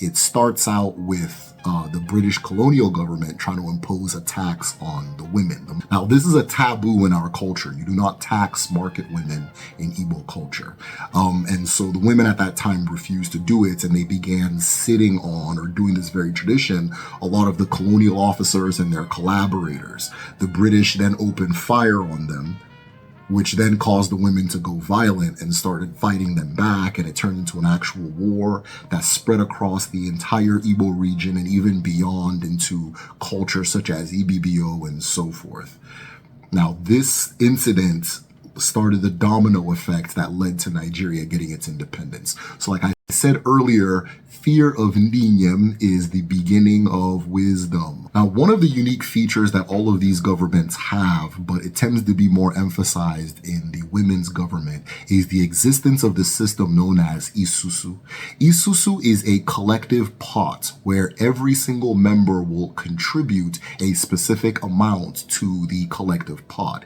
It starts out with the British colonial government trying to impose a tax on the women. Now, this is a taboo in our culture. You do not tax market women in Igbo culture. And so the women at that time refused to do it, and they began sitting on or doing this very tradition a lot of the colonial officers and their collaborators. The British then opened fire on them, which then caused the women to go violent and started fighting them back, and it turned into an actual war that spread across the entire Igbo region and even beyond into cultures such as Ibibio and so forth. Now, this incident started the domino effect that led to Nigeria getting its independence. So like I said earlier, fear of Ndinyem is the beginning of wisdom. Now, one of the unique features that all of these governments have, but it tends to be more emphasized in the women's government, is the existence of the system known as Isusu. Isusu is a collective pot where every single member will contribute a specific amount to the collective pot.